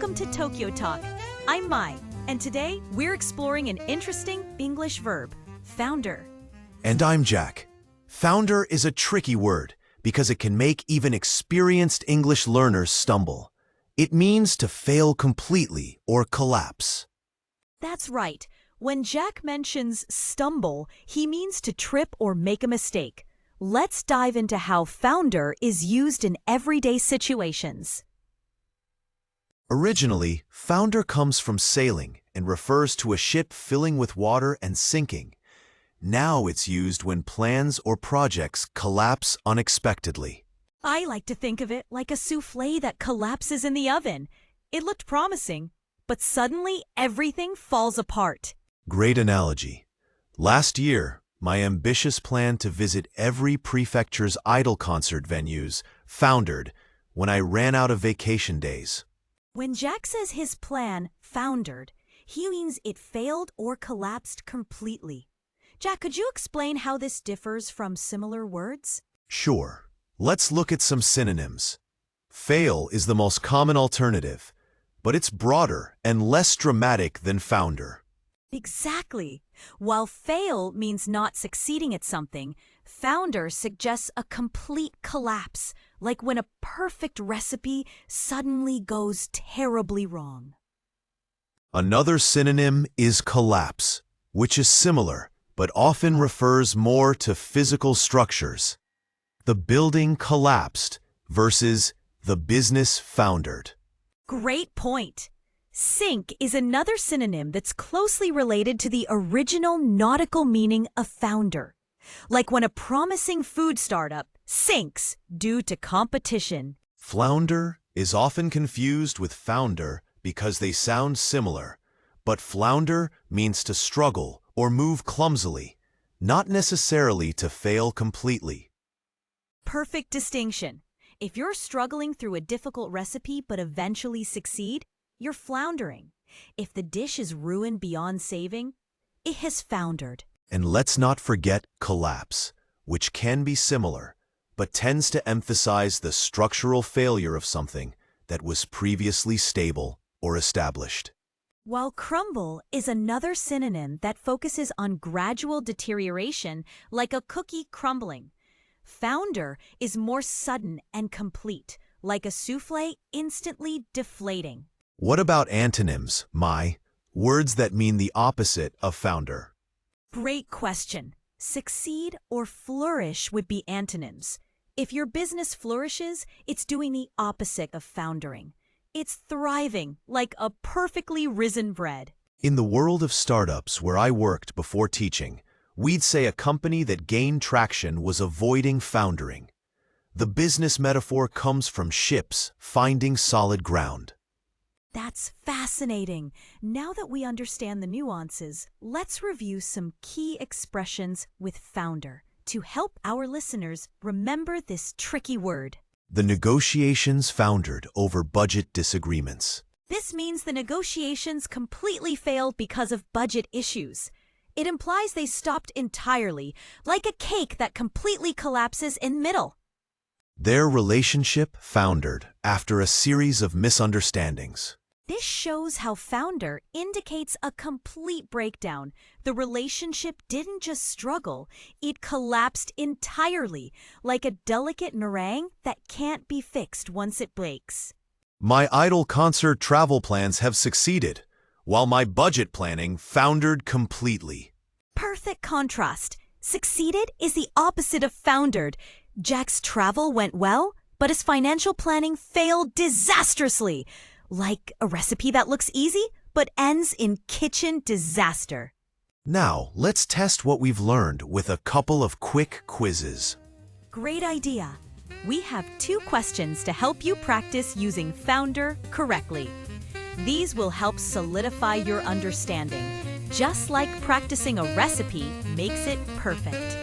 Welcome to Tokyo Talk. I'm Mai, and today we're exploring an interesting English verb, founder. And I'm Jack. Founder is a tricky word because it can make even experienced English learners stumble. It means to fail completely or collapse. That's right. When Jack mentions stumble, he means to trip or make a mistake. Let's dive into how founder is used in everyday situations. Originally, founder comes from sailing and refers to a ship filling with water and sinking. Now it's used when plans or projects collapse unexpectedly. I like to think of it like a souffle that collapses in the oven. It looked promising, but suddenly everything falls apart. Great analogy. Last year, my ambitious plan to visit every prefecture's idol concert venues foundered when I ran out of vacation days. When Jack says his plan foundered, he means it failed or collapsed completely. Jack, could you explain how this differs from similar words? Sure. Let's look at some synonyms. Fail is the most common alternative, but it's broader and less dramatic than founder. Exactly. While fail means not succeeding at something, founder suggests a complete collapse, like when a perfect recipe suddenly goes terribly wrong. Another synonym is collapse, which is similar, but often refers more to physical structures. The building collapsed versus the business foundered. Great point. Sink is another synonym that's closely related to the original nautical meaning of founder, like when a promising food startup sinks due to competition. Flounder is often confused with founder because they sound similar, but flounder means to struggle or move clumsily, not necessarily to fail completely. Perfect distinction. If you're struggling through a difficult recipe but eventually succeed, you're floundering. If the dish is ruined beyond saving, it has foundered. And let's not forget collapse, which can be similar, but tends to emphasize the structural failure of something that was previously stable or established. While crumble is another synonym that focuses on gradual deterioration, like a cookie crumbling. Founder is more sudden and complete, like a souffle instantly deflating. What about antonyms, Mai? Words that mean the opposite of founder. Great question. Succeed or flourish would be antonyms. If your business flourishes, it's doing the opposite of foundering. It's thriving, like a perfectly risen bread. In the world of startups where I worked before teaching, we'd say a company that gained traction was avoiding foundering. The business metaphor comes from ships finding solid ground. That's fascinating. Now that we understand the nuances, let's review some key expressions with founder to help our listeners remember this tricky word. The negotiations foundered over budget disagreements. This means the negotiations completely failed because of budget issues. It implies they stopped entirely, like a cake that completely collapses in middle. Their relationship foundered after a series of misunderstandings. This shows how founder indicates a complete breakdown. The relationship didn't just struggle, it collapsed entirely, like a delicate meringue that can't be fixed once it breaks. My idol concert travel plans have succeeded, while my budget planning foundered completely. Perfect contrast. Succeeded is the opposite of foundered. Jack's travel went well, but his financial planning failed disastrously. Like a recipe that looks easy, but ends in kitchen disaster. Now, let's test what we've learned with a couple of quick quizzes. Great idea. We have 2 questions to help you practice using founder correctly. These will help solidify your understanding, just like practicing a recipe makes it perfect.